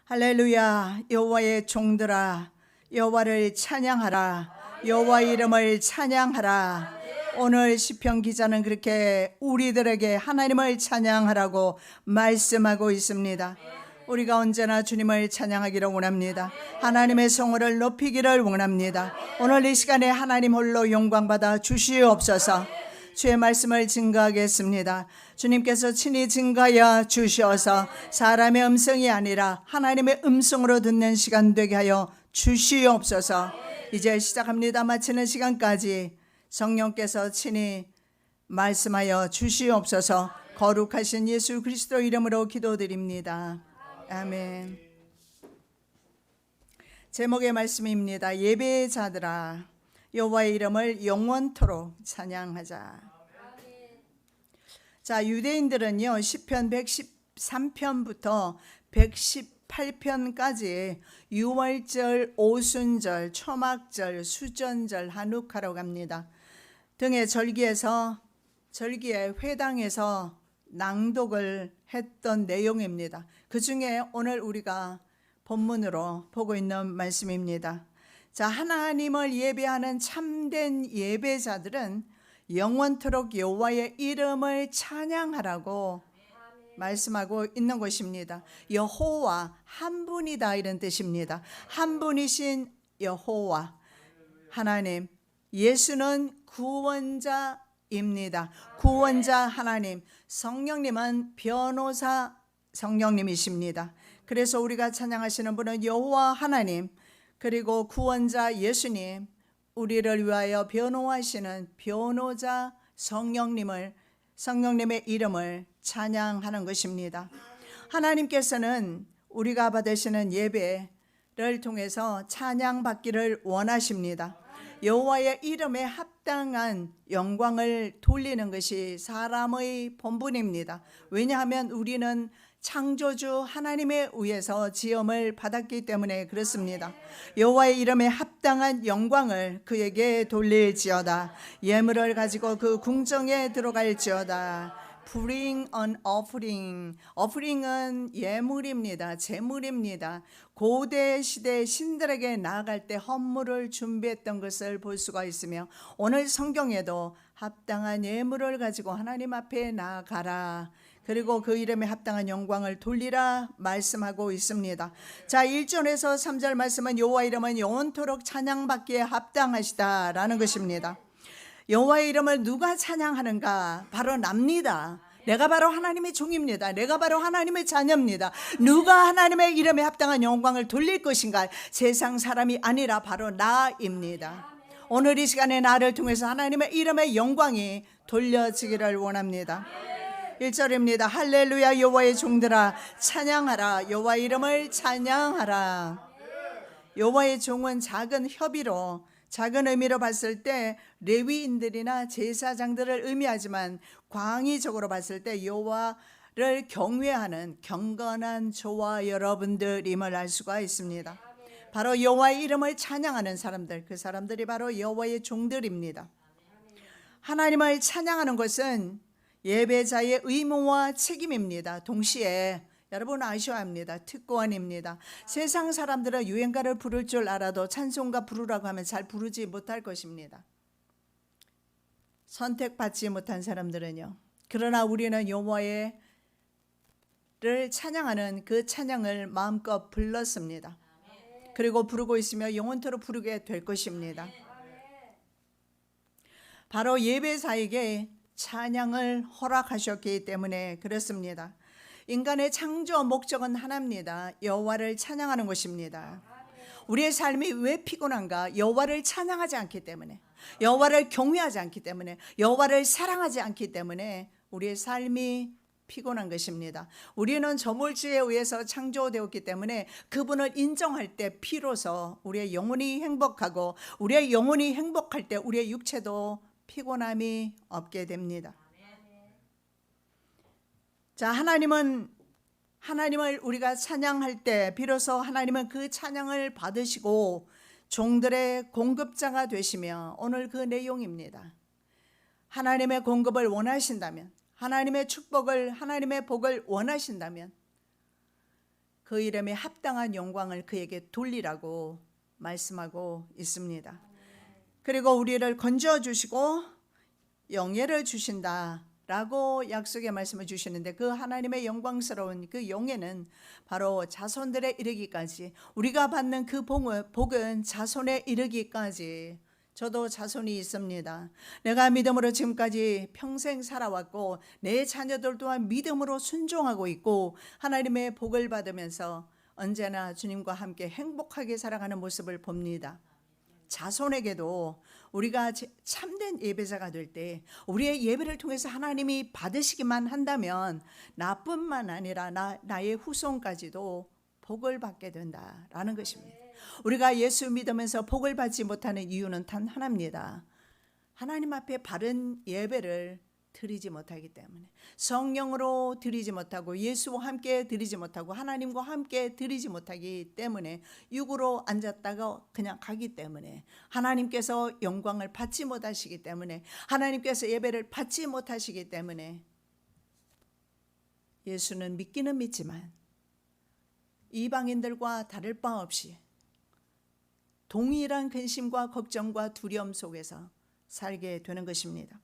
할렐루야. 여호와의 종들아, 여호와를 찬양하라. 여호와 이름을 찬양하라. 오늘 시편 기자는 그렇게 우리들에게 하나님을 찬양하라고 말씀하고 있습니다. 우리가 언제나 주님을 찬양하기를 원합니다. 하나님의 성호를 높이기를 원합니다. 오늘 이 시간에 하나님 홀로 영광받아 주시옵소서. 주의 말씀을 증거하겠습니다. 주님께서 친히 증거하여 주셔서 사람의 음성이 아니라 하나님의 음성으로 듣는 시간 되게 하여 주시옵소서. 이제 시작합니다. 마치는 시간까지 성령께서 친히 말씀하여 주시옵소서. 거룩하신 예수 그리스도 이름으로 기도드립니다. 아멘. 제목의 말씀입니다. 예배자들아, 여호와의 이름을 영원토록 찬양하자. 자, 유대인들은요 시편 113편부터 118편까지 유월절, 오순절, 초막절, 수전절, 한우카라고 합니다. 등의 절기에 회당에서 낭독을 했던 내용입니다. 그 중에 오늘 우리가 본문으로 보고 있는 말씀입니다. 자, 하나님을 예배하는 참된 예배자들은 영원토록 여호와의 이름을 찬양하라고 말씀하고 있는 것입니다. 여호와 한 분이다 이런 뜻입니다. 한 분이신 여호와 하나님, 예수는 구원자입니다. 구원자 하나님, 성령님은 변호사 성령님이십니다. 그래서 우리가 찬양하시는 분은 여호와 하나님, 그리고 구원자 예수님, 우리를 위하여 변호하시는 변호자 성령님의 이름을 찬양하는 것입니다. 하나님께서는 우리가 받으시는 예배를 통해서 찬양받기를 원하십니다. 여호와의 이름에 합당한 영광을 돌리는 것이 사람의 본분입니다. 왜냐하면 우리는 창조주 하나님에 의해서 지음을 받았기 때문에 그렇습니다. 여호와의 이름에 합당한 영광을 그에게 돌릴지어다. 예물을 가지고 그 궁정에 들어갈지어다. Bring an offering. offering은 예물입니다. 제물입니다. 고대 시대 신들에게 나아갈 때 헌물을 준비했던 것을 볼 수가 있으며, 오늘 성경에도 합당한 예물을 가지고 하나님 앞에 나아가라, 그리고 그 이름에 합당한 영광을 돌리라 말씀하고 있습니다. 자, 1절에서 3절 말씀은 여호와 이름은 영원토록 찬양받기에 합당하시다라는 것입니다. 여호와의 이름을 누가 찬양하는가? 바로 납니다. 내가 바로 하나님의 종입니다. 내가 바로 하나님의 자녀입니다. 누가 하나님의 이름에 합당한 영광을 돌릴 것인가? 세상 사람이 아니라 바로 나입니다. 오늘 이 시간에 나를 통해서 하나님의 이름의 영광이 돌려지기를 원합니다. 1절입니다. 할렐루야. 여호와의 종들아 찬양하라. 여호와의 이름을 찬양하라. 여호와의 종은 작은 협의로, 작은 의미로 봤을 때 레위인들이나 제사장들을 의미하지만 광의적으로 봤을 때 여호와를 경외하는 경건한 저와 여러분들임을 알 수가 있습니다. 바로 여호와의 이름을 찬양하는 사람들, 그 사람들이 바로 여호와의 종들입니다. 하나님을 찬양하는 것은 예배자의 의무와 책임입니다. 동시에 여러분 아셔야 합니다. 특권입니다. 세상 사람들은 유행가를 부를 줄 알아도 찬송가 부르라고 하면 잘 부르지 못할 것입니다. 선택받지 못한 사람들은요. 그러나 우리는 여호와를 찬양하는 그 찬양을 마음껏 불렀습니다. 그리고 부르고 있으며 영원토록 부르게 될 것입니다. 바로 예배자에게 찬양을 허락하셨기 때문에 그렇습니다. 인간의 창조 목적은 하나입니다. 여호와를 찬양하는 것입니다. 우리의 삶이 왜 피곤한가? 여호와를 찬양하지 않기 때문에, 여호와를 경외하지 않기 때문에, 여호와를 사랑하지 않기 때문에 우리의 삶이 피곤한 것입니다. 우리는 저물주에 의해서 창조되었기 때문에 그분을 인정할 때 비로소 우리의 영혼이 행복하고, 우리의 영혼이 행복할 때 우리의 육체도 피곤함이 없게 됩니다. 자, 하나님을 우리가 찬양할 때 비로소 하나님은 그 찬양을 받으시고 종들의 공급자가 되시며, 오늘 그 내용입니다. 하나님의 공급을 원하신다면, 하나님의 축복을, 하나님의 복을 원하신다면 그 이름에 합당한 영광을 그에게 돌리라고 말씀하고 있습니다. 그리고 우리를 건져주시고 영예를 주신다라고 약속의 말씀을 주시는데, 그 하나님의 영광스러운 그 영예는 바로 자손들에 이르기까지, 우리가 받는 그 복은 자손에 이르기까지. 저도 자손이 있습니다. 내가 믿음으로 지금까지 평생 살아왔고 내 자녀들 또한 믿음으로 순종하고 있고 하나님의 복을 받으면서 언제나 주님과 함께 행복하게 살아가는 모습을 봅니다. 자손에게도 우리가 참된 예배자가 될 때 우리의 예배를 통해서 하나님이 받으시기만 한다면 나뿐만 아니라 나의 후손까지도 복을 받게 된다라는 것입니다. 우리가 예수 믿으면서 복을 받지 못하는 이유는 단 하나입니다. 하나님 앞에 바른 예배를 드리지 못하기 때문에, 성령으로 드리지 못하고 예수와 함께 드리지 못하고 하나님과 함께 드리지 못하기 때문에, 육으로 앉았다가 그냥 가기 때문에, 하나님께서 영광을 받지 못하시기 때문에, 하나님께서 예배를 받지 못하시기 때문에, 예수는 믿기는 믿지만 이방인들과 다를 바 없이 동일한 근심과 걱정과 두려움 속에서 살게 되는 것입니다.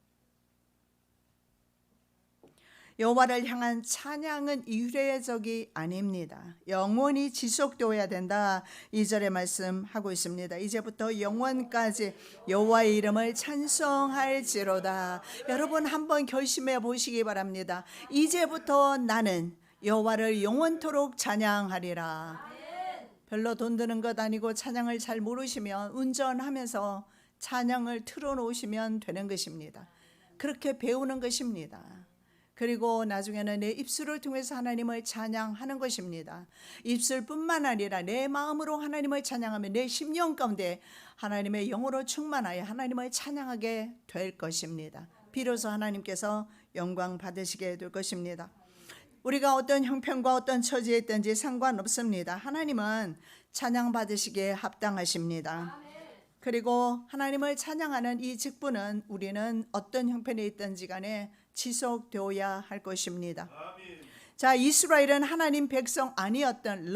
여호와를 향한 찬양은 일회적이 아닙니다. 영원히 지속되어야 된다. 2절에 말씀하고 있습니다. 이제부터 영원까지 여호와의 이름을 찬송할지로다. 여러분 한번 결심해 보시기 바랍니다. 이제부터 나는 여호와를 영원토록 찬양하리라. 별로 돈 드는 것 아니고 찬양을 잘 모르시면 운전하면서 찬양을 틀어놓으시면 되는 것입니다. 그렇게 배우는 것입니다. 그리고 나중에는 내 입술을 통해서 하나님을 찬양하는 것입니다. 입술뿐만 아니라 내 마음으로 하나님을 찬양하면 내 심령 가운데 하나님의 영으로 충만하여 하나님을 찬양하게 될 것입니다. 비로소 하나님께서 영광 받으시게 될 것입니다. 우리가 어떤 형편과 어떤 처지에 있든지 상관없습니다. 하나님은 찬양 받으시기에 합당하십니다. 그리고 하나님을 찬양하는 이 직분은 우리는 어떤 형편에 있든지 간에 지속되어야 할 것입니다. 자, 이스라엘은 하나님 백성 아니었던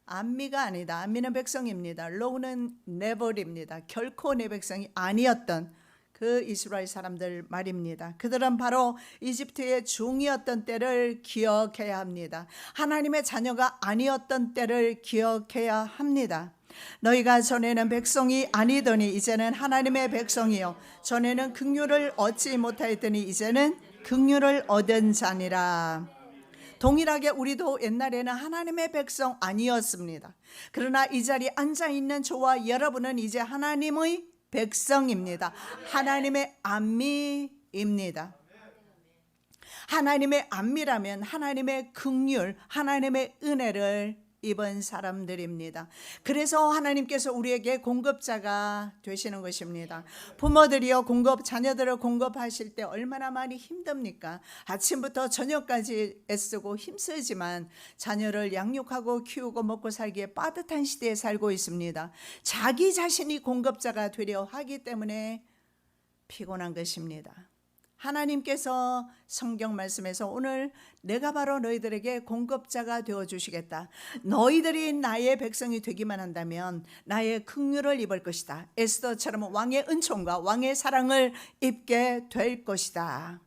암미가 아니다. 암미는 백성입니다. 로우는 never입니다. 결코 내 백성이 아니었던 그 이스라엘 사람들 말입니다. 그들은 바로 이집트의 종이었던 때를 기억해야 합니다. 하나님의 자녀가 아니었던 때를 기억해야 합니다. 너희가 전에는 백성이 아니더니 이제는 하나님의 백성이요, 전에는 긍휼을 얻지 못하였더니 이제는 긍휼을 얻은 자니라. 동일하게 우리도 옛날에는 하나님의 백성 아니었습니다. 그러나 이 자리에 앉아있는 저와 여러분은 이제 하나님의 백성입니다. 하나님의 암미입니다. 하나님의 암미라면 하나님의 긍휼, 하나님의 은혜를 입은 사람들입니다. 그래서 하나님께서 우리에게 공급자가 되시는 것입니다. 부모들이요, 자녀들을 공급하실 때 얼마나 많이 힘듭니까? 아침부터 저녁까지 애쓰고 힘쓰지만 자녀를 양육하고 키우고 먹고 살기에 빠듯한 시대에 살고 있습니다. 자기 자신이 공급자가 되려 하기 때문에 피곤한 것입니다. 하나님께서 성경 말씀에서 오늘 내가 바로 너희들에게 공급자가 되어주시겠다. 너희들이 나의 백성이 되기만 한다면 나의 긍휼을 입을 것이다. 에스더처럼 왕의 은총과 왕의 사랑을 입게 될 것이다.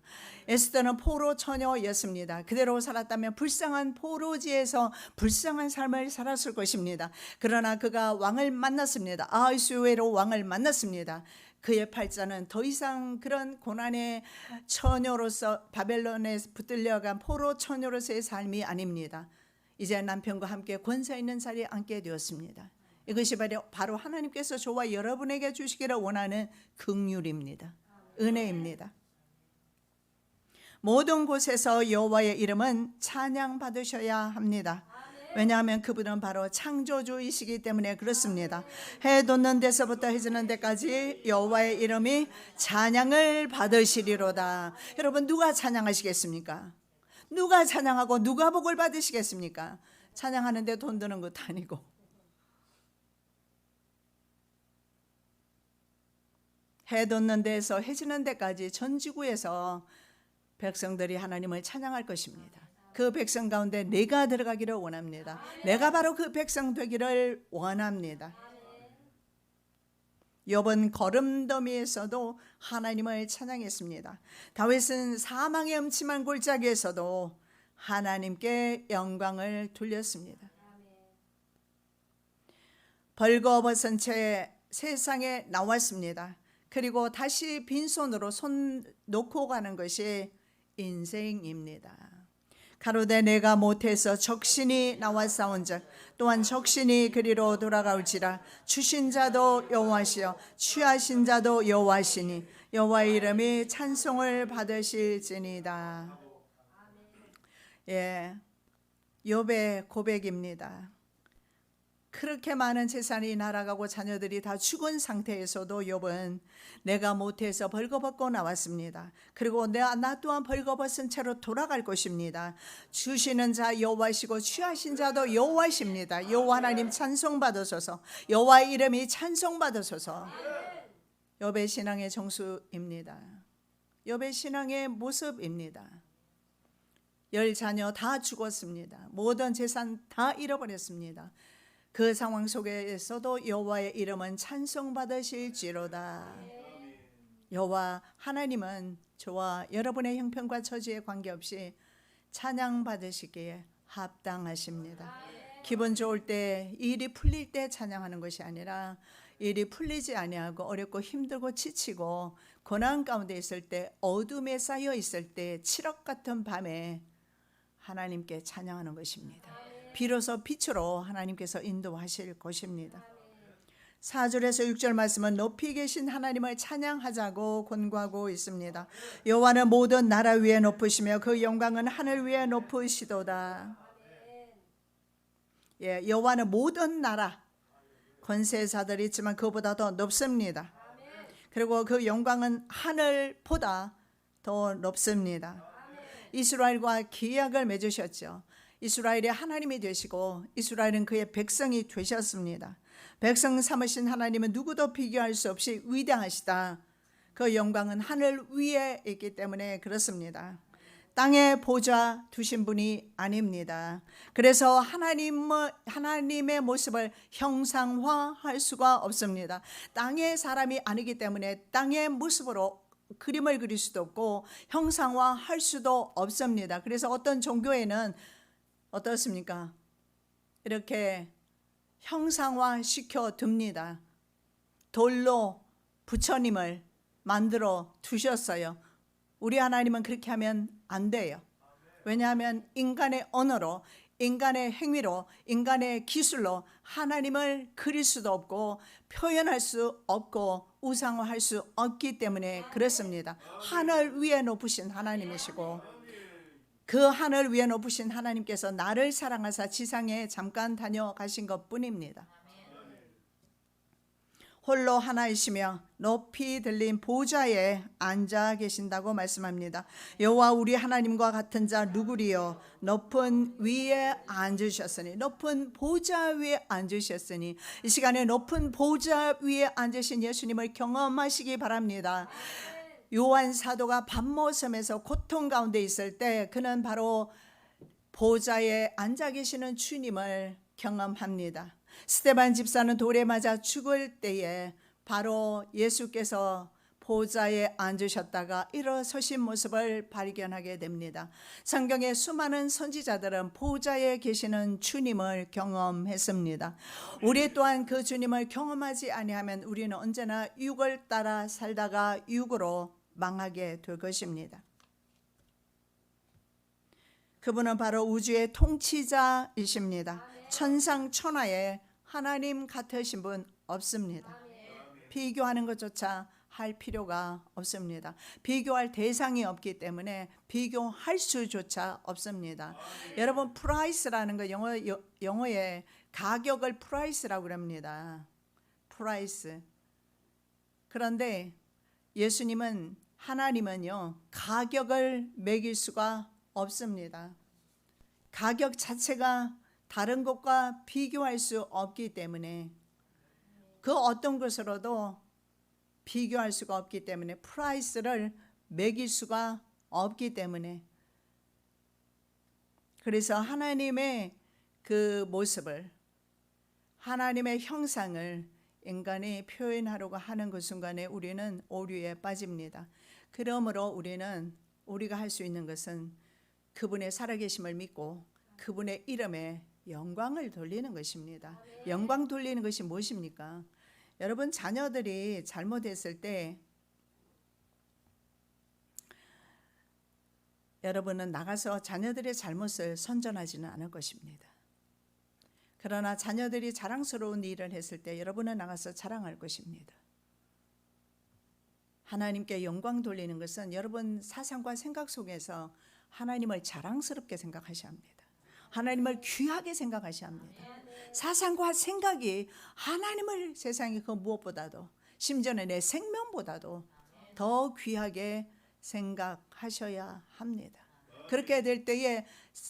에스더는 포로 처녀였습니다. 그대로 살았다면 불쌍한 포로지에서 불쌍한 삶을 살았을 것입니다. 그러나 그가 왕을 만났습니다. 아하수에로 왕을 만났습니다. 그의 팔자는 더 이상 그런 고난의 처녀로서 바벨론에 붙들려간 포로 처녀로서의 삶이 아닙니다. 이제 남편과 함께 권세 있는 자리에 앉게 되었습니다. 이것이 바로 하나님께서 저와 여러분에게 주시기를 원하는 긍휼입니다. 은혜입니다. 모든 곳에서 여호와의 이름은 찬양받으셔야 합니다. 왜냐하면 그분은 바로 창조주이시기 때문에 그렇습니다. 해 돋는 데서부터 해 지는 데까지 여호와의 이름이 찬양을 받으시리로다. 여러분, 누가 찬양하시겠습니까? 누가 찬양하고 누가 복을 받으시겠습니까? 찬양하는데 돈 드는 것도 아니고. 해 돋는 데에서 해 지는 데까지 전 지구에서 백성들이 하나님을 찬양할 것입니다. 그 백성 가운데 내가 들어가기를 원합니다. 내가 바로 그 백성 되기를 원합니다. 욥은 거름더미에서도 하나님을 찬양했습니다. 다윗은 사망의 음침한 골짜기에서도 하나님께 영광을 돌렸습니다. 벌거벗은 채 세상에 나왔습니다. 그리고 다시 빈손으로 손 놓고 가는 것이 인생입니다. 가로되 내가 못해서 적신이 나와 싸운즉 또한 적신이 그리로 돌아가올지라. 주신 자도 여호와시여 취하신 자도 여호와시니 여호와의 이름이 찬송을 받으실지니이다. 예, 욥의 고백입니다. 그렇게 많은 재산이 날아가고 자녀들이 다 죽은 상태에서도 욥은 내가 못해서 벌거벗고 나왔습니다. 그리고 나 또한 벌거벗은 채로 돌아갈 것입니다. 주시는 자 여호와시고 취하신 자도 여호와십니다. 여호와 하나님 찬송받으소서. 여호와의 이름이 찬송받으소서. 욥의 신앙의 정수입니다. 욥의 신앙의 모습입니다. 10 자녀 다 죽었습니다. 모든 재산 다 잃어버렸습니다. 그 상황 속에서도 여호와의 이름은 찬송받으실지로다. 여호와 하나님은 저와 여러분의 형편과 처지에 관계없이 찬양받으시기에 합당하십니다. 기분 좋을 때, 일이 풀릴 때 찬양하는 것이 아니라 일이 풀리지 아니하고 어렵고 힘들고 지치고 고난 가운데 있을 때, 어둠에 쌓여 있을 때, 칠흑 같은 밤에 하나님께 찬양하는 것입니다. 비로소 빛으로 하나님께서 인도하실 것입니다. 4절에서 6절 말씀은 높이 계신 하나님을 찬양하자고 권고하고 있습니다. 여호와는 모든 나라 위에 높으시며 그 영광은 하늘 위에 높으시도다. 예, 여호와는 모든 나라 권세자들이 있지만 그보다 더 높습니다. 그리고 그 영광은 하늘보다 더 높습니다. 이스라엘과 계약을 맺으셨죠. 이스라엘이 하나님이 되시고 이스라엘은 그의 백성이 되셨습니다. 백성 삼으신 하나님은 누구도 비교할 수 없이 위대하시다. 그 영광은 하늘 위에 있기 때문에 그렇습니다. 땅에 보좌 두신 분이 아닙니다. 그래서 하나님의 모습을 형상화할 수가 없습니다. 땅의 사람이 아니기 때문에 땅의 모습으로 그림을 그릴 수도 없고 형상화할 수도 없습니다. 그래서 어떤 종교에는 어떻습니까? 이렇게 형상화 시켜 둡니다. 돌로 부처님을 만들어 두셨어요. 우리 하나님은 그렇게 하면 안 돼요. 왜냐하면 인간의 언어로, 인간의 행위로, 인간의 기술로 하나님을 그릴 수도 없고 표현할 수 없고 우상화할 수 없기 때문에 그렇습니다. 하늘 위에 높으신 하나님이시고 그 하늘 위에 높으신 하나님께서 나를 사랑하사 지상에 잠깐 다녀가신 것뿐입니다. 홀로 하나이시며 높이 들린 보좌에 앉아 계신다고 말씀합니다. 여호와 우리 하나님과 같은 자 누구리요? 높은 위에 앉으셨으니, 높은 보좌 위에 앉으셨으니, 이 시간에 높은 보좌 위에 앉으신 예수님을 경험하시기 바랍니다. 요한 사도가 밤모섬에서 고통 가운데 있을 때 그는 바로 보좌에 앉아 계시는 주님을 경험합니다. 스데반 집사는 돌에 맞아 죽을 때에 바로 예수께서 보좌에 앉으셨다가 일어서신 모습을 발견하게 됩니다. 성경의 수많은 선지자들은 보좌에 계시는 주님을 경험했습니다. 우리 또한 그 주님을 경험하지 아니하면 우리는 언제나 육을 따라 살다가 육으로 망하게 될 것입니다. 그분은 바로 우주의 통치자이십니다. 천상천하에 하나님 같으신 분 없습니다. 비교하는 것조차 할 필요가 없습니다. 비교할 대상이 없기 때문에 비교할 수조차 없습니다. 여러분, 프라이스라는 거 영어의 가격을 프라이스라고 합니다. 프라이스. 그런데 예수님은, 하나님은요, 가격을 매길 수가 없습니다. 가격 자체가 다른 것과 비교할 수 없기 때문에, 그 어떤 것으로도 비교할 수가 없기 때문에, 프라이스를 매길 수가 없기 때문에 그래서 하나님의 그 모습을, 하나님의 형상을 인간이 표현하려고 하는 그 순간에 우리는 오류에 빠집니다. 그러므로 우리가 할 수 있는 것은 그분의 살아계심을 믿고 그분의 이름에 영광을 돌리는 것입니다. 영광 돌리는 것이 무엇입니까? 여러분, 자녀들이 잘못했을 때 여러분은 나가서 자녀들의 잘못을 선전하지는 않을 것입니다. 그러나 자녀들이 자랑스러운 일을 했을 때 여러분은 나가서 자랑할 것입니다. 하나님께 영광 돌리는 것은 여러분 사상과 생각 속에서 하나님을 자랑스럽게 생각하셔야 합니다. 하나님을 귀하게 생각하셔야 합니다. 사상과 생각이 하나님을 세상에 그 무엇보다도, 심지어는 내 생명보다도 더 귀하게 생각하셔야 합니다. 그렇게 될 때에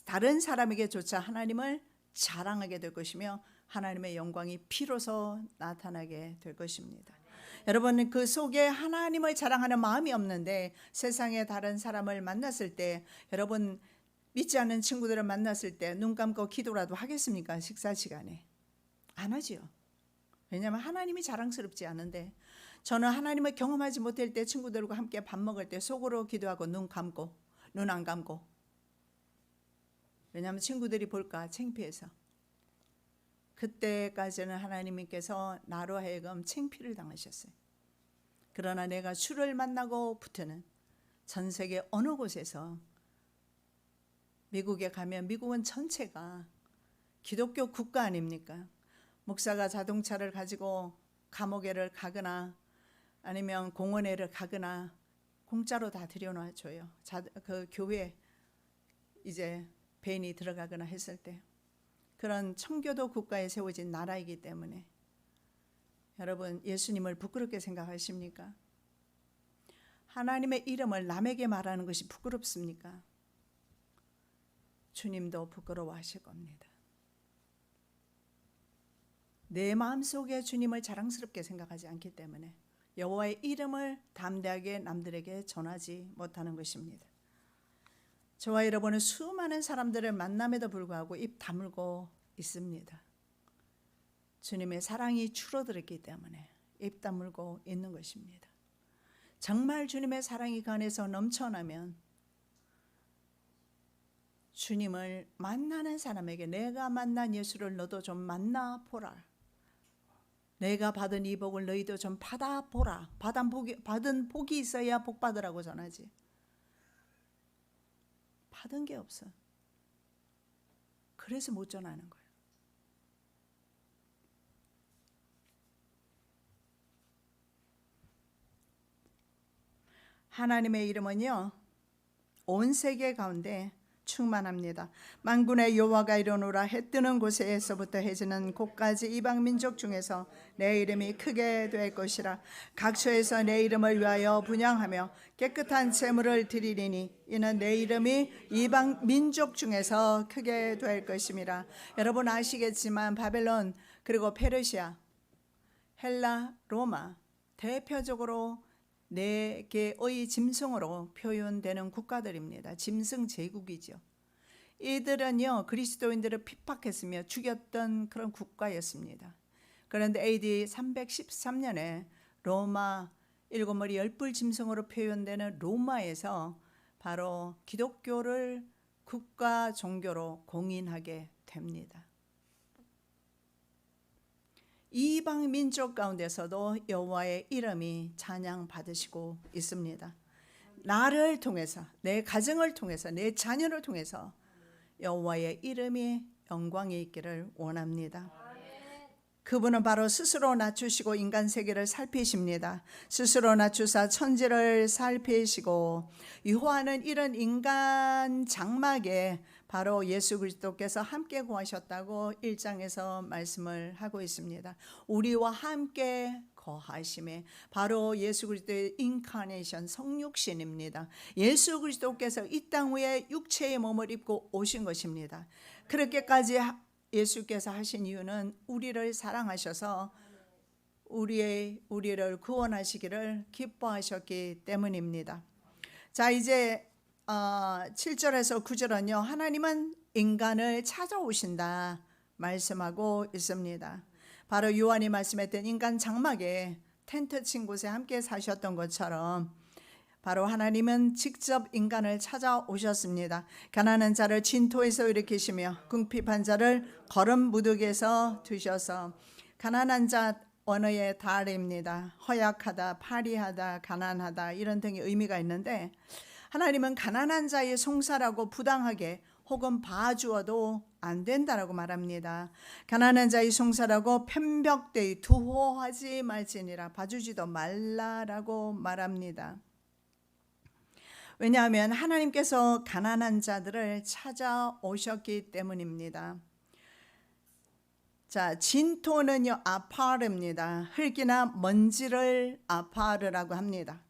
다른 사람에게조차 하나님을 자랑하게 될 것이며 하나님의 영광이 비로소 나타나게 될 것입니다. 여러분, 그 속에 하나님을 자랑하는 마음이 없는데 세상의 다른 사람을 만났을 때, 여러분 믿지 않는 친구들을 만났을 때 눈 감고 기도라도 하겠습니까? 식사 시간에 안 하지요. 왜냐하면 하나님이 자랑스럽지 않은데, 저는 하나님을 경험하지 못할 때 친구들과 함께 밥 먹을 때 속으로 기도하고 눈 안 감고. 왜냐하면 친구들이 볼까 창피해서. 그때까지는 하나님께서 나로 하여금 창피를 당하셨어요. 그러나 내가 주를 만나고 부터는 전 세계 어느 곳에서, 미국에 가면 미국은 전체가 기독교 국가 아닙니까? 목사가 자동차를 가지고 감옥에를 가거나 아니면 공원에를 가거나 공짜로 다 들여놔줘요. 그 교회 이제 벤이 들어가거나 했을 때. 그런 청교도 국가에 세워진 나라이기 때문에 여러분, 예수님을 부끄럽게 생각하십니까? 하나님의 이름을 남에게 말하는 것이 부끄럽습니까? 주님도 부끄러워하실 겁니다. 내 마음속에 주님을 자랑스럽게 생각하지 않기 때문에 여호와의 이름을 담대하게 남들에게 전하지 못하는 것입니다. 저와 여러분은 수많은 사람들을 만남에도 불구하고 입 다물고 있습니다. 주님의 사랑이 줄어들었기 때문에 입 다물고 있는 것입니다. 정말 주님의 사랑이 그 안에서 넘쳐나면 주님을 만나는 사람에게, 내가 만난 예수를 너도 좀 만나보라, 내가 받은 이 복을 너희도 좀 받아보라, 받은 복이 있어야 복 받으라고 전하지. 받은 게 없어. 그래서 못 전하는 거예요. 하나님의 이름은요, 온 세계 가운데 충만합니다. 만군의 여호와가 이르노라. 해 뜨는 곳에서부터 해 지는 곳까지 이방 민족 중에서 내 이름이 크게 될 것이라. 각처에서 내 이름을 위하여 분향하며 깨끗한 제물을 드리리니 이는 내 이름이 이방 민족 중에서 크게 될 것임이라. 여러분 아시겠지만 바벨론, 그리고 페르시아, 헬라, 로마, 대표적으로 네 개의 짐승으로 표현되는 국가들입니다. 짐승 제국이죠. 이들은요, 그리스도인들을 핍박했으며 죽였던 그런 국가였습니다. 그런데 AD 313년에 로마, 일곱 머리 열불 짐승으로 표현되는 로마에서 바로 기독교를 국가 종교로 공인하게 됩니다. 이방 민족 가운데서도 여호와의 이름이 찬양받으시고 있습니다. 나를 통해서, 내 가정을 통해서, 내 자녀를 통해서 여호와의 이름이 영광이 있기를 원합니다. 그분은 바로 스스로 낮추시고 인간 세계를 살피십니다. 스스로 낮추사 천지를 살피시고 유호하는 이런 인간 장막에 바로 예수 그리스도께서 함께 거하셨다고 1장에서 말씀을 하고 있습니다. 우리와 함께 거하심에 바로 예수 그리스도의 인카네이션, 성육신입니다. 예수 그리스도께서 이 땅 위에 육체의 몸을 입고 오신 것입니다. 그렇게까지 예수께서 하신 이유는 우리를 사랑하셔서 우리를 구원하시기를 기뻐하셨기 때문입니다. 자, 이제 7절에서 9절은요. 하나님은 인간을 찾아오신다 말씀하고 있습니다. 바로 요한이 말씀했던 인간 장막에 텐트 친 곳에 함께 사셨던 것처럼 바로 하나님은 직접 인간을 찾아오셨습니다. 가난한 자를 진토에서 일으키시며 궁핍한 자를 거름 무득에서 두셔서 가난한 자 언어의 달입니다. 허약하다, 파리하다, 가난하다 이런 등의 의미가 있는데 하나님은 가난한 자의 송사라고 부당하게 혹은 봐주어도 안 된다라고 말합니다. 가난한 자의 송사라고 편벽되이 두호하지 말지니라, 봐주지도 말라라고 말합니다. 왜냐하면 하나님께서 가난한 자들을 찾아오셨기 때문입니다. 자, 진토는요 아파르입니다. 흙이나 먼지를 아파르라고 합니다.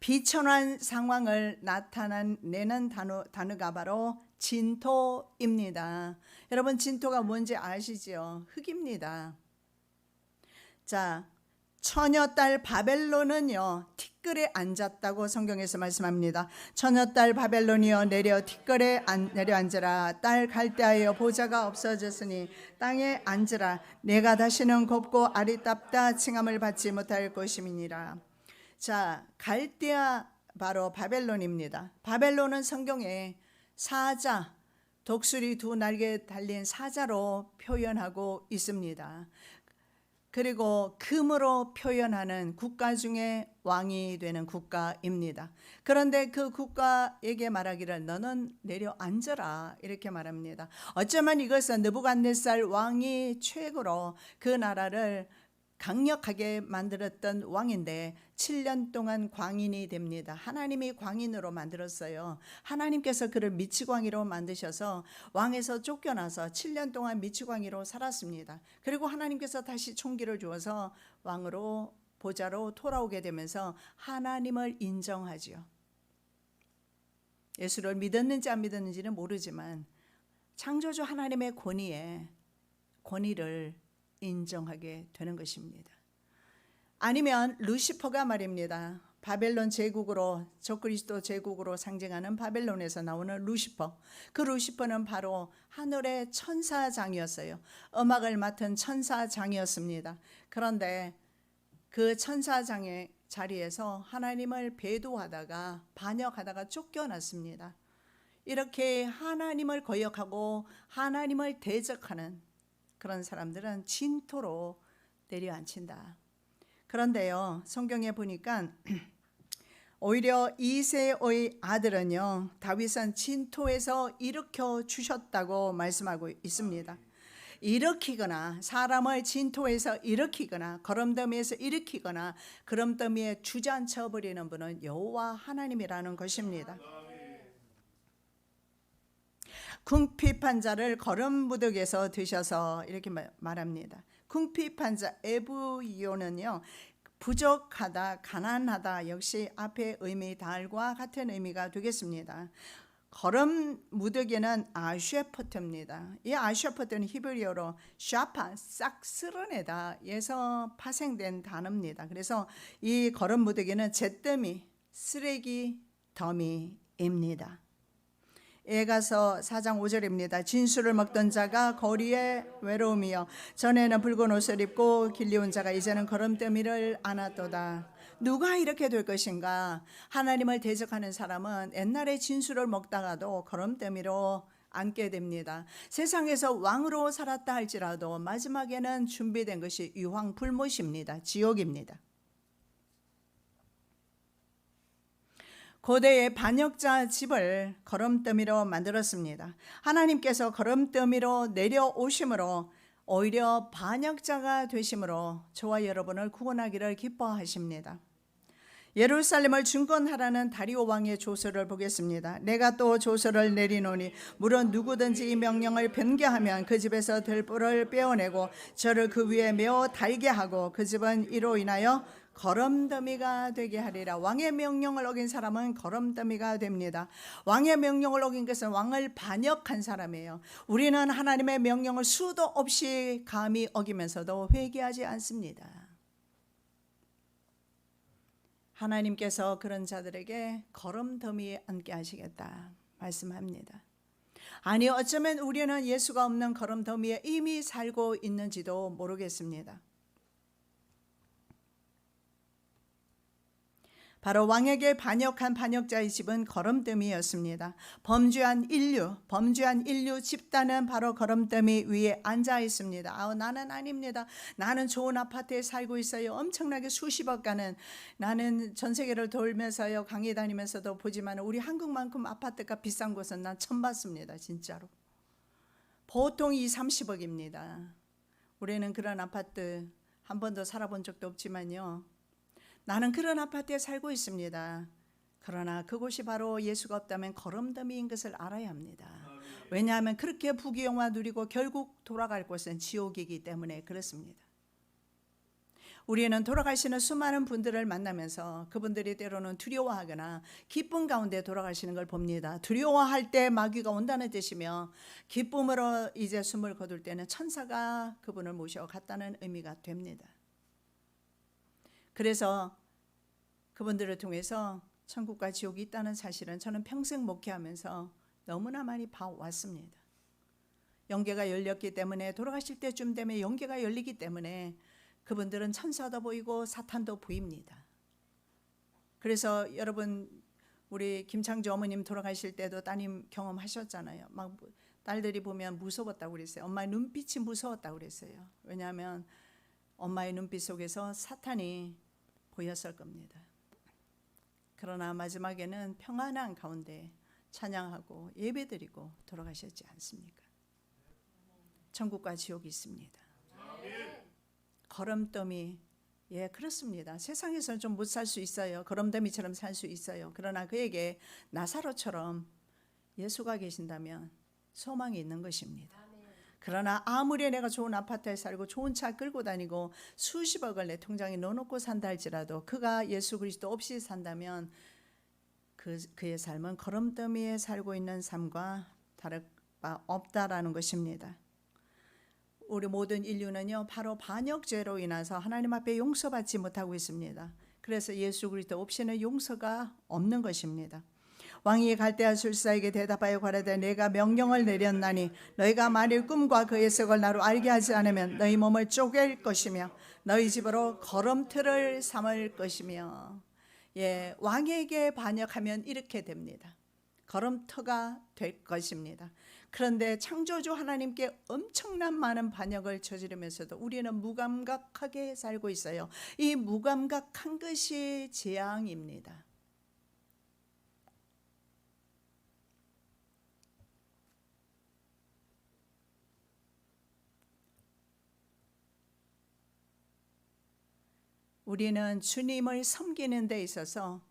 비천한 상황을 나타내는 단어가 바로 진토입니다. 여러분 진토가 뭔지 아시죠? 흙입니다. 자, 처녀딸 바벨론은요 티끌에 앉았다고 성경에서 말씀합니다. 처녀딸 바벨론이여 내려 티끌에 내려앉으라. 딸 갈대하여 보좌가 없어졌으니 땅에 앉으라. 내가 다시는 곱고 아리답다 칭함을 받지 못할 것임이니라. 자, 갈대아 바로 바벨론입니다. 바벨론은 성경에 사자, 독수리 두 날개 달린 사자로 표현하고 있습니다. 그리고 금으로 표현하는 국가 중에 왕이 되는 국가입니다. 그런데 그 국가에게 말하기를 너는 내려앉아라 이렇게 말합니다. 어쩌면 이것은 느부갓네살 왕이 최고로 그 나라를 강력하게 만들었던 왕인데 7년 동안 광인이 됩니다. 하나님이 광인으로 만들었어요. 하나님께서 그를 미치광이로 만드셔서 왕에서 쫓겨나서 7년 동안 미치광이로 살았습니다. 그리고 하나님께서 다시 총기를 주어서 왕으로 보좌로 돌아오게 되면서 하나님을 인정하죠. 예수를 믿었는지 안 믿었는지는 모르지만 창조주 하나님의 권위를 인정하게 되는 것입니다. 아니면 루시퍼가 말입니다. 바벨론 제국으로 적그리스도 제국으로 상징하는 바벨론에서 나오는 루시퍼. 그 루시퍼는 바로 하늘의 천사장이었어요. 음악을 맡은 천사장이었습니다. 그런데 그 천사장의 자리에서 하나님을 배도하다가 반역하다가 쫓겨났습니다. 이렇게 하나님을 거역하고 하나님을 대적하는 그런 사람들은 진토로 내려앉힌다. 그런데요, 성경에 보니까 오히려 이새의 아들은요, 다윗은 진토에서 일으켜 주셨다고 말씀하고 있습니다. 일으키거나 사람을 진토에서 일으키거나 거름더미에서 일으키거나 거름더미에 주저앉혀 버리는 분은 여호와 하나님이라는 것입니다. 궁핍한 자를 거름무득에서 드셔서 이렇게 말합니다. 궁핍한 자 에브이오는요 부족하다, 가난하다 역시 앞의 의미 달과 같은 의미가 되겠습니다. 거름무득에는 아쉐퍼트입니다. 이 아쉐퍼트는 히브리어로 샤파, 싹 쓸어내다 에서 파생된 단어입니다. 그래서 이 거름무득에는 잿더미, 쓰레기 더미입니다. 에가서 4장 5절입니다. 진수를 먹던 자가 거리에 외로움이여 전에는 붉은 옷을 입고 길리온 자가 이제는 거름더미를 안았도다. 누가 이렇게 될 것인가? 하나님을 대적하는 사람은 옛날에 진수를 먹다가도 거름더미로 앉게 됩니다. 세상에서 왕으로 살았다 할지라도 마지막에는 준비된 것이 유황불못입니다. 지옥입니다. 고대의 반역자 집을 거름더미로 만들었습니다. 하나님께서 거름더미로 내려오심으로 오히려 반역자가 되심으로 저와 여러분을 구원하기를 기뻐하십니다. 예루살렘을 중건하라는 다리오 왕의 조서를 보겠습니다. 내가 또 조서를 내리노니 물론 누구든지 이 명령을 변개하면 그 집에서 들보를 빼어내고 저를 그 위에 메어 달게 하고 그 집은 이로 인하여 거름더미가 되게 하리라. 왕의 명령을 어긴 사람은 거름더미가 됩니다. 왕의 명령을 어긴 것은 왕을 반역한 사람이에요. 우리는 하나님의 명령을 수도 없이 감히 어기면서도 회개하지 않습니다. 하나님께서 그런 자들에게 걸음더미에 앉게 하시겠다 말씀합니다. 아니 어쩌면 우리는 예수가 없는 걸음더미에 이미 살고 있는지도 모르겠습니다. 바로 왕에게 반역한 반역자의 집은 걸음더미였습니다. 범죄한 인류 집단은 바로 걸음더미 위에 앉아 있습니다. 나는 아닙니다. 나는 좋은 아파트에 살고 있어요. 엄청나게 수십억 가는, 나는 전 세계를 돌면서요 강의 다니면서도 보지만 우리 한국만큼 아파트가 비싼 곳은 난 처음 봤습니다. 진짜로. 보통 2, 30억입니다. 우리는 그런 아파트 한 번도 살아본 적도 없지만요, 나는 그런 아파트에 살고 있습니다. 그러나 그곳이 바로 예수가 없다면 걸음더미인 것을 알아야 합니다. 왜냐하면 그렇게 부귀영화 누리고 결국 돌아갈 곳은 지옥이기 때문에 그렇습니다. 우리는 돌아가시는 수많은 분들을 만나면서 그분들이 때로는 두려워하거나 기쁨 가운데 돌아가시는 걸 봅니다. 두려워할 때 마귀가 온다는 뜻이며, 기쁨으로 이제 숨을 거둘 때는 천사가 그분을 모셔갔다는 의미가 됩니다. 그래서 그분들을 통해서 천국과 지옥이 있다는 사실은 저는 평생 목회하면서 너무나 많이 봐왔습니다. 영계가 열렸기 때문에, 돌아가실 때쯤 되면 영계가 열리기 때문에 그분들은 천사도 보이고 사탄도 보입니다. 그래서 여러분, 우리 김창주 어머님 돌아가실 때도 따님 경험하셨잖아요. 막 딸들이 보면 무서웠다고 그랬어요. 엄마의 눈빛이 무서웠다고 그랬어요. 왜냐하면 엄마의 눈빛 속에서 사탄이 보였을 겁니다. 그러나 마지막에는 평안한 가운데 찬양하고 예배드리고 돌아가셨지 않습니까? 천국과 지옥이 있습니다. 걸음더미, 예, 그렇습니다. 세상에서는 좀 못 살 수 있어요. 걸음더미처럼 살 수 있어요. 그러나 그에게 나사로처럼 예수가 계신다면 소망이 있는 것입니다. 그러나 아무리 내가 좋은 아파트에 살고 좋은 차 끌고 다니고 수십억을 내 통장에 넣어놓고 산다 할지라도 그가 예수 그리스도 없이 산다면 그의 삶은 걸음더미에 살고 있는 삶과 다를 바 없다라는 것입니다. 우리 모든 인류는요, 바로 반역죄로 인해서 하나님 앞에 용서받지 못하고 있습니다. 그래서 예수 그리스도 없이는 용서가 없는 것입니다. 왕이 갈대아 술사에게 대답하여 가라되 내가 명령을 내렸나니 너희가 만일 꿈과 그 해석을 나로 알게 하지 않으면 너희 몸을 쪼갤 것이며 너희 집으로 걸음틀을 삼을 것이며. 예, 왕에게 반역하면 이렇게 됩니다. 걸음터가 될 것입니다. 그런데 창조주 하나님께 엄청난 많은 반역을 저지르면서도 우리는 무감각하게 살고 있어요. 이 무감각한 것이 재앙입니다. 우리는 주님을 섬기는 데 있어서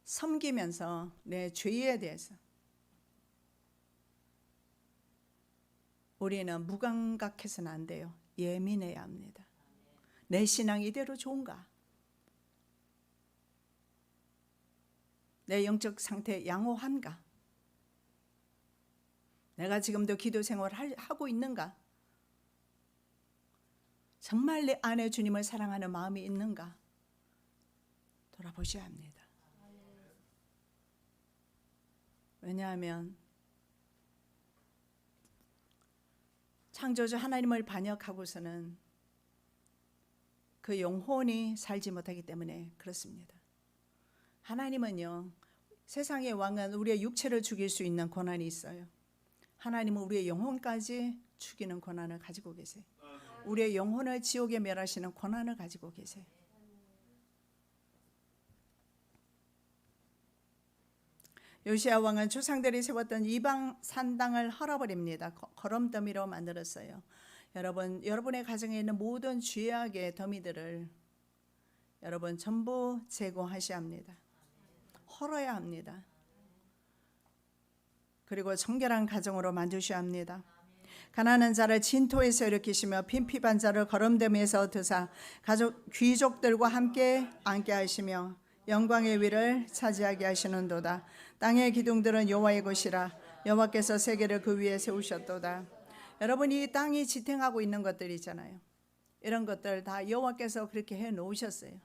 섬기면서 내 죄에 대해서 우리는 무감각해서는 안 돼요. 예민해야 합니다. 내 신앙이 이대로 좋은가? 내 영적 상태 양호한가? 내가 지금도 기도 생활을 하고 있는가? 정말 내 안에 주님을 사랑하는 마음이 있는가? 돌아보셔야 합니다. 왜냐하면 창조주 하나님을 반역하고서는 그 영혼이 살지 못하기 때문에 그렇습니다. 하나님은요, 세상의 왕은 우리의 육체를 죽일 수 있는 권한이 있어요. 하나님은 우리의 영혼까지 죽이는 권한을 가지고 계세요. 우리의 영혼을 지옥에 멸하시는 권한을 가지고 계세요. 요시야 왕은 조상들이 세웠던 이방 산당을 헐어버립니다. 걸음더미로 만들었어요. 여러분의 가정에 있는 모든 죄악의 더미들을 여러분 전부 제거하셔야 합니다. 헐어야 합니다. 그리고 정결한 가정으로 만드셔야 합니다. 가난한 자를 진토에서 일으키시며 빈핍한 자를 걸음더미에서 드사 귀족들과 함께 앉게 하시며 영광의 위를 차지하게 하시는도다. 땅의 기둥들은 여호와의 것이라. 여호와께서 세계를 그 위에 세우셨도다. 여러분, 이 땅이 지탱하고 있는 것들 있잖아요. 이런 것들 다 여호와께서 그렇게 해 놓으셨어요.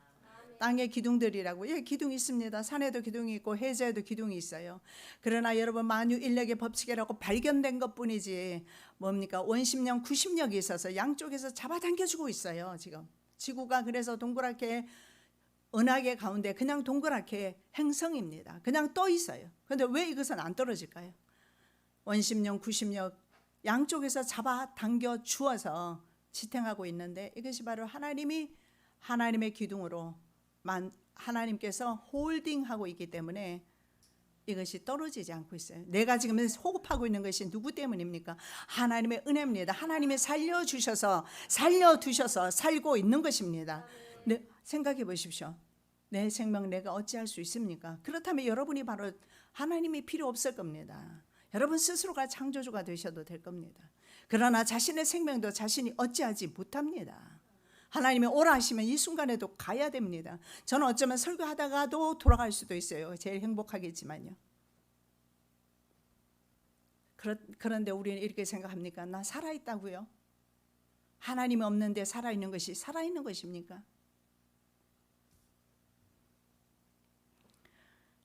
땅의 기둥들이라고. 예, 기둥이 있습니다. 산에도 기둥이 있고 해저에도 기둥이 있어요. 그러나 여러분, 만유 인력의 법칙이라고 발견된 것뿐이지 뭡니까? 원심력, 구심력이 있어서 양쪽에서 잡아당겨주고 있어요. 지금 지구가 그래서 동그랗게 은하계 가운데 그냥 동그랗게 행성입니다. 그냥 떠 있어요. 그런데 왜 이것은 안 떨어질까요? 원심력, 구심력 양쪽에서 잡아당겨 주어서 지탱하고 있는데, 이것이 바로 하나님의 기둥으로 하나님께서 홀딩하고 있기 때문에 이것이 떨어지지 않고 있어요. 내가 지금 호흡하고 있는 것이 누구 때문입니까? 하나님의 은혜입니다. 하나님이 살려두셔서 살고 있는 것입니다. 네, 생각해 보십시오. 내 생명 내가 어찌할 수 있습니까? 그렇다면 여러분이 바로 하나님이 필요 없을 겁니다. 여러분 스스로가 창조주가 되셔도 될 겁니다. 그러나 자신의 생명도 자신이 어찌하지 못합니다. 하나님이 오라 하시면 이 순간에도 가야 됩니다. 저는 어쩌면 설교하다가도 돌아갈 수도 있어요. 제일 행복하겠지만요. 그런데 우리는 이렇게 생각합니까? 나 살아있다고요? 하나님이 없는데 살아있는 것이 살아있는 것입니까?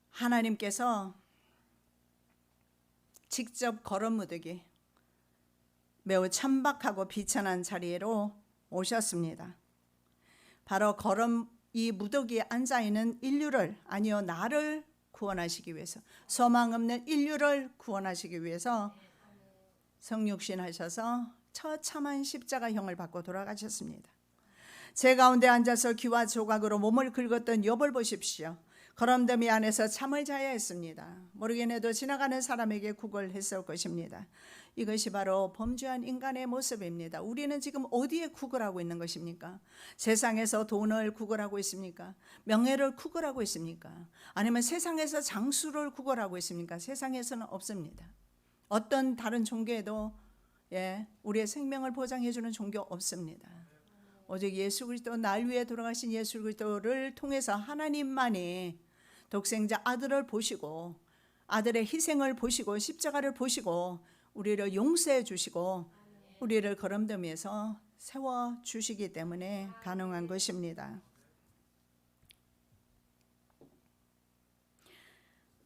하나님께서 직접 걸어무더기 매우 천박하고 비천한 자리로 오셨습니다. 바로 이 무더기에 앉아있는 인류를, 아니요 나를 구원하시기 위해서, 소망 없는 인류를 구원하시기 위해서 성육신 하셔서 처참한 십자가형을 받고 돌아가셨습니다. 제 가운데 앉아서 귀와 조각으로 몸을 긁었던 욥을 보십시오. 거름더미 안에서 잠을 자야 했습니다. 모르긴 해도 지나가는 사람에게 구걸했을 것입니다. 이것이 바로 범죄한 인간의 모습입니다. 우리는 지금 어디에 구걸하고 있는 것입니까? 세상에서 돈을 구걸하고 있습니까? 명예를 구걸하고 있습니까? 아니면 세상에서 장수를 구걸하고 있습니까? 세상에서는 없습니다. 어떤 다른 종교에도 우리의 생명을 보장해 주는 종교 없습니다. 오직 예수 그리스도, 날 위해 돌아가신 예수 그리스도를 통해서 하나님만이 독생자 아들을 보시고, 아들의 희생을 보시고, 십자가를 보시고 우리를 용서해 주시고 우리를 거름더미에서 세워주시기 때문에 가능한 것입니다.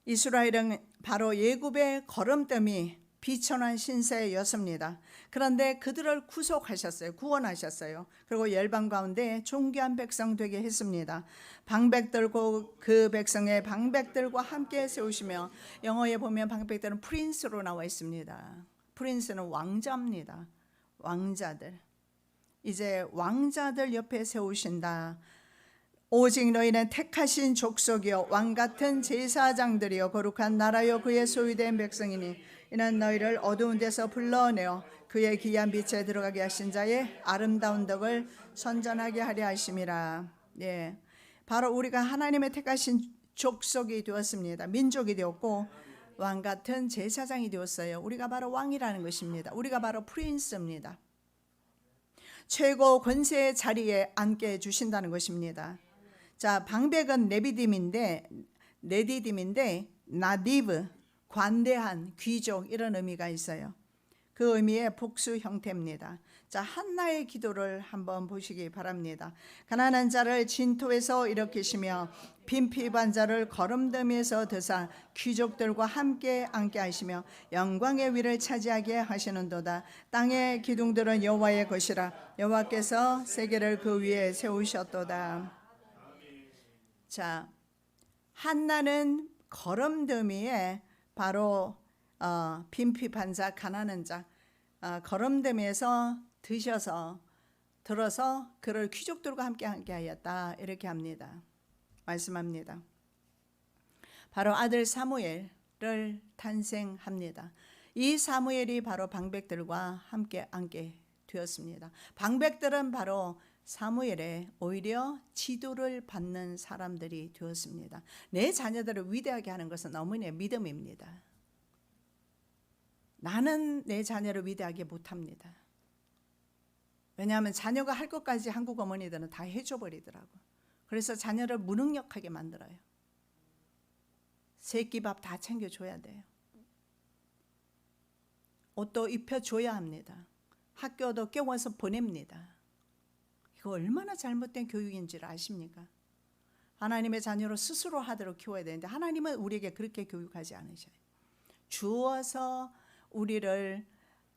이스라엘은 바로 예굽의 거름더미 비천한 신세였습니다. 그런데 그들을 구속하셨어요. 구원하셨어요. 그리고 열방 가운데 존귀한 백성 되게 했습니다. 방백들고 그 백성의 방백들과 함께 세우시며, 영어에 보면 방백들은 프린스로 나와 있습니다. 프린스는 왕자입니다. 왕자들. 이제 왕자들 옆에 세우신다. 오직 너희는 택하신 족속이요 왕같은 제사장들이요 거룩한 나라요 그의 소유된 백성이니 이는 너희를 어두운 데서 불러내어 그의 귀한 빛에 들어가게 하신 자의 아름다운 덕을 선전하게 하려 하심이라. 바로 우리가 하나님의 택하신 족속이 되었습니다. 민족이 되었고 왕같은 제사장이 되었어요. 우리가 바로 왕이라는 것입니다. 우리가 바로 프린스입니다. 최고 권세의 자리에 앉게 해주신다는 것입니다. 자, 방백은 네디딤인데 나디브, 관대한 귀족, 이런 의미가 있어요. 그 의미의 복수 형태입니다. 자, 한나의 기도를 한번 보시기 바랍니다. 가난한 자를 진토에서 일으키시며 빈핍한 자를 거름더미에서 드사 귀족들과 함께 앉게 하시며 영광의 위를 차지하게 하시는도다. 땅의 기둥들은 여호와의 것이라 여호와께서 세계를 그 위에 세우셨도다. 자, 한나는 거름더미에 바로 빈핍한 자, 가난한 자, 거름더미에서 들어서 그를 귀족들과 함께 하였다, 이렇게 말씀합니다. 바로 아들 사무엘을 탄생합니다. 이 사무엘이 바로 방백들과 함께 앉게 되었습니다. 방백들은 바로 사무엘의 오히려 지도를 받는 사람들이 되었습니다. 내 자녀들을 위대하게 하는 것은 어머니의 믿음입니다. 나는 내 자녀를 위대하게 못합니다. 왜냐하면 자녀가 할 것까지 한국 어머니들은 다 해줘버리더라고. 그래서 자녀를 무능력하게 만들어요. 새끼밥 다 챙겨줘야 돼요. 옷도 입혀줘야 합니다. 학교도 깨워서 보냅니다. 이거 얼마나 잘못된 교육인지를 아십니까? 하나님의 자녀로 스스로 하도록 키워야 되는데 하나님은 우리에게 그렇게 교육하지 않으셔요. 주어서 우리를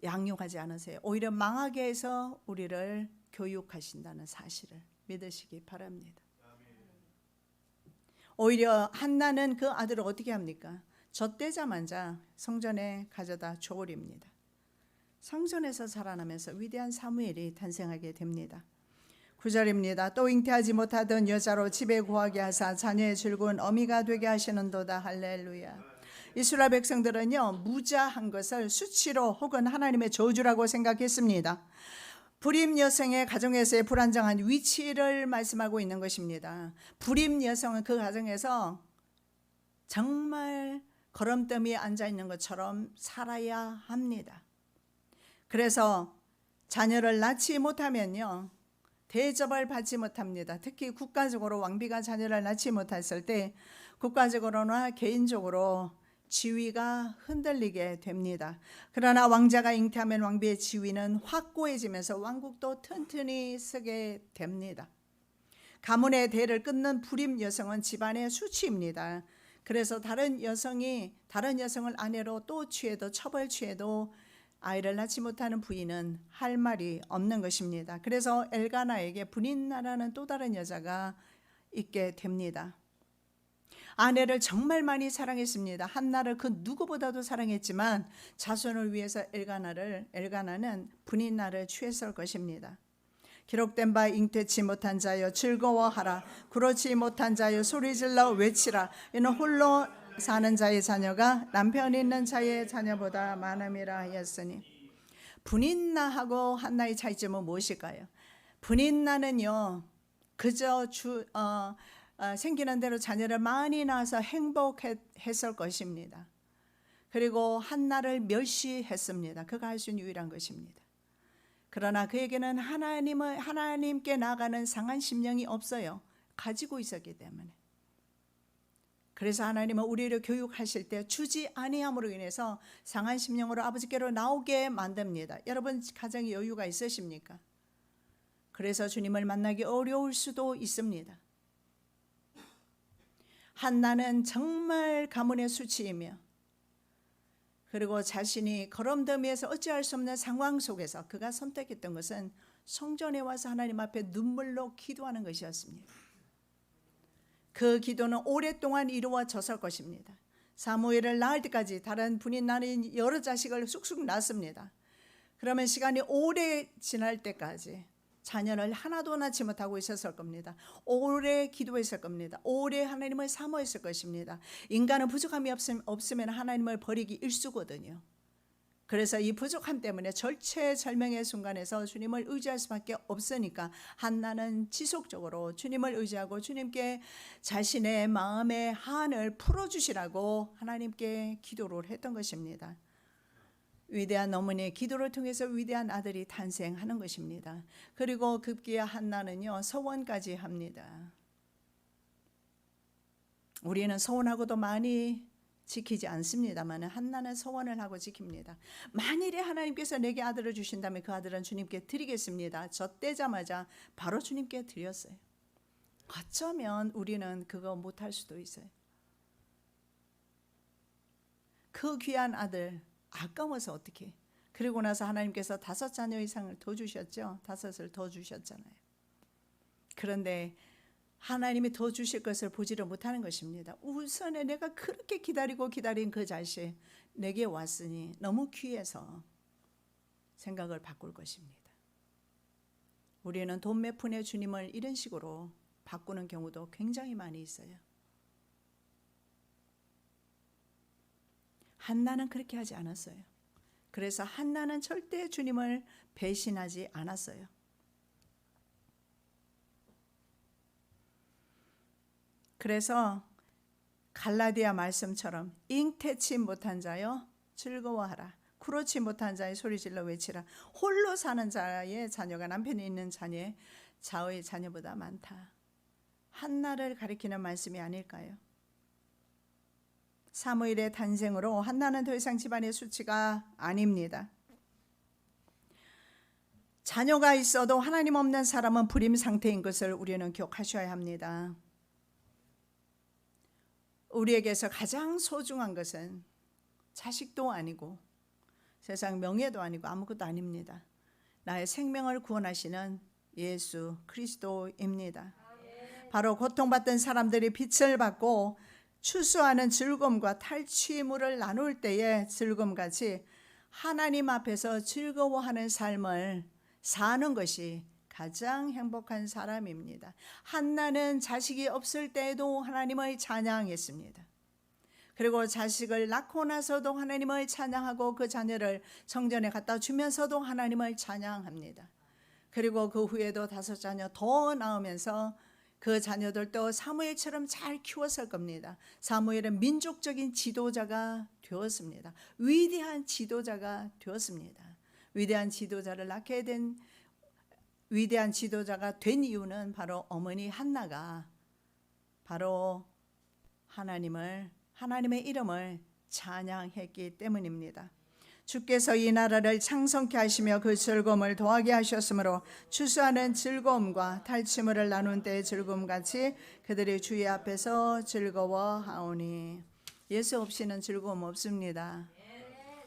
양육하지 않으세요. 오히려 망하게 해서 우리를 교육하신다는 사실을 믿으시기 바랍니다. 오히려 한나는 그 아들을 어떻게 합니까? 젖대자마자 성전에 가져다 줘버립니다. 성전에서 살아나면서 위대한 사무엘이 탄생하게 됩니다. 9절입니다. 또 잉태하지 못하던 여자로 집에 거하게 하사 자녀의 즐거운 어미가 되게 하시는도다. 할렐루야. 이스라엘 백성들은요, 무자한 것을 수치로 혹은 하나님의 저주라고 생각했습니다. 불임 여성의 가정에서의 불안정한 위치를 말씀하고 있는 것입니다. 불임 여성은 그 가정에서 정말 거름더미에 앉아 있는 것처럼 살아야 합니다. 그래서 자녀를 낳지 못하면요, 대접을 받지 못합니다. 특히 국가적으로 왕비가 자녀를 낳지 못했을 때 국가적으로나 개인적으로 지위가 흔들리게 됩니다. 그러나 왕자가 잉태하면 왕비의 지위는 확고해지면서 왕국도 튼튼히 서게 됩니다. 가문의 대를 끊는 불임 여성은 집안의 수치입니다. 그래서 다른 여성을 아내로 또 취해도 처벌 취해도 아이를 낳지 못하는 부인은 할 말이 없는 것입니다. 그래서 엘가나에게 브닌나라는 또 다른 여자가 있게 됩니다. 아내를 정말 많이 사랑했습니다. 한나를 그 누구보다도 사랑했지만 자손을 위해서 엘가나는 브닌나를 취했을 것입니다. 기록된 바 잉태치 못한 자여 즐거워하라. 그렇지 못한 자여 소리질러 외치라. 이는 홀로 사는 자의 자녀가 남편 있는 자의 자녀보다 많음이라 하였으니. 브닌나하고 한나의 차이점은 무엇일까요? 브닌나는요, 그저 생기는 대로 자녀를 많이 낳아서 행복했을 것입니다. 그리고 한나를 멸시했습니다. 그가 할 수 있는 유일한 것입니다. 그러나 그에게는 하나님께 나아가는 상한 심령이 없어요. 가지고 있었기 때문에. 그래서 하나님은 우리를 교육하실 때 주지 아니함으로 인해서 상한 심령으로 아버지께로 나오게 만듭니다. 여러분 가정에 여유가 있으십니까? 그래서 주님을 만나기 어려울 수도 있습니다. 한나는 정말 가문의 수치이며 그리고 자신이 거름더미에서 어찌할 수 없는 상황 속에서 그가 선택했던 것은 성전에 와서 하나님 앞에 눈물로 기도하는 것이었습니다. 그 기도는 오랫동안 이루어졌을 것입니다. 사무엘을 낳을 때까지 다른 분이 낳은 여러 자식을 쑥쑥 낳습니다. 그러면 시간이 오래 지날 때까지 자녀를 하나도 낳지 못하고 있었을 겁니다. 오래 기도했을 겁니다. 오래 하나님을 사모했을 것입니다. 인간은 부족함이 없으면 하나님을 버리기 일쑤거든요. 그래서 이 부족함 때문에 절체절명의 순간에서 주님을 의지할 수밖에 없으니까 한나는 지속적으로 주님을 의지하고 주님께 자신의 마음의 한을 풀어주시라고 하나님께 기도를 했던 것입니다. 위대한 어머니의 기도를 통해서 위대한 아들이 탄생하는 것입니다. 그리고 급기야 한나는요, 서원까지 합니다. 우리는 서원하고도 많이 지키지 않습니다만 한나는 서원을 하고 지킵니다. 만일에 하나님께서 내게 아들을 주신다면 그 아들은 주님께 드리겠습니다. 젖대자마자 바로 주님께 드렸어요. 어쩌면 우리는 그거 못할 수도 있어요. 그 귀한 아들 아까워서 어떻게. 그리고 나서 하나님께서 5 자녀 이상을 더 주셨죠. 5을 더 주셨잖아요. 그런데 하나님이 더 주실 것을 보지를 못하는 것입니다. 우선에 내가 그렇게 기다린 그 자식 내게 왔으니 너무 귀해서 생각을 바꿀 것입니다. 우리는 돈 몇 푼의 주님을 이런 식으로 바꾸는 경우도 굉장히 많이 있어요. 한나는 그렇게 하지 않았어요. 그래서 한나는 절대 주님을 배신하지 않았어요. 그래서 갈라디아 말씀처럼 잉태치 못한 자여 즐거워하라. 그렇지 못한 자의 소리질러 외치라. 홀로 사는 자의 자녀가 남편이 있는 자녀의 자녀보다 많다. 한나를 가리키는 말씀이 아닐까요? 사무엘의 탄생으로 한나는 더 이상 집안의 수치가 아닙니다. 자녀가 있어도 하나님 없는 사람은 불임 상태인 것을 우리는 기억하셔야 합니다. 우리에게서 가장 소중한 것은 자식도 아니고 세상 명예도 아니고 아무것도 아닙니다. 나의 생명을 구원하시는 예수 그리스도입니다. 바로 고통받던 사람들이 빛을 받고 추수하는 즐거움과 탈취물을 나눌 때의 즐거움같이 하나님 앞에서 즐거워하는 삶을 사는 것이 가장 행복한 사람입니다. 한나는 자식이 없을 때에도 하나님을 찬양했습니다. 그리고 자식을 낳고 나서도 하나님을 찬양하고 그 자녀를 성전에 갖다 주면서도 하나님을 찬양합니다. 그리고 그 후에도 5자녀 더 낳으면서 그 자녀들도 사무엘처럼 잘 키웠을 겁니다. 사무엘은 민족적인 지도자가 되었습니다. 위대한 지도자가 되었습니다. 위대한 지도자가 된 이유는 바로 어머니 한나가 바로 하나님의 이름을 찬양했기 때문입니다. 주께서 이 나라를 창성케 하시며 그 즐거움을 더하게 하셨으므로 추수하는 즐거움과 탈취물을 나눈 때의 즐거움같이 그들이 주의 앞에서 즐거워하오니. 예수 없이는 즐거움 없습니다.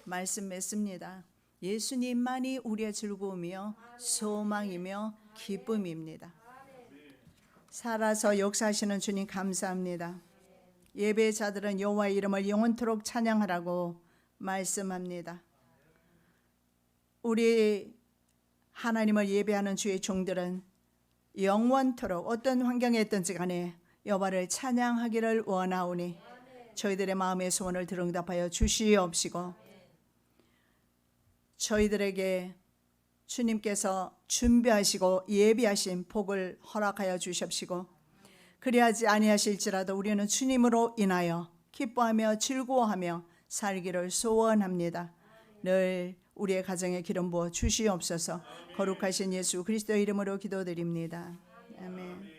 말씀 맺습니다. 예수님만이 우리의 즐거움이요 소망이며 기쁨입니다. 살아서 역사하시는 주님 감사합니다. 예배자들은 여호와의 이름을 영원토록 찬양하라고 말씀합니다. 우리 하나님을 예배하는 주의 종들은 영원토록 어떤 환경에 있든지 간에 여호와를 찬양하기를 원하오니 저희들의 마음의 소원을 들응답하여 주시옵시고 저희들에게 주님께서 준비하시고 예비하신 복을 허락하여 주십시고 그리하지 아니하실지라도 우리는 주님으로 인하여 기뻐하며 즐거워하며 살기를 소원합니다. 늘 우리의 가정에 기름 부어 주시옵소서. 거룩하신 예수 그리스도의 이름으로 기도드립니다. 아멘.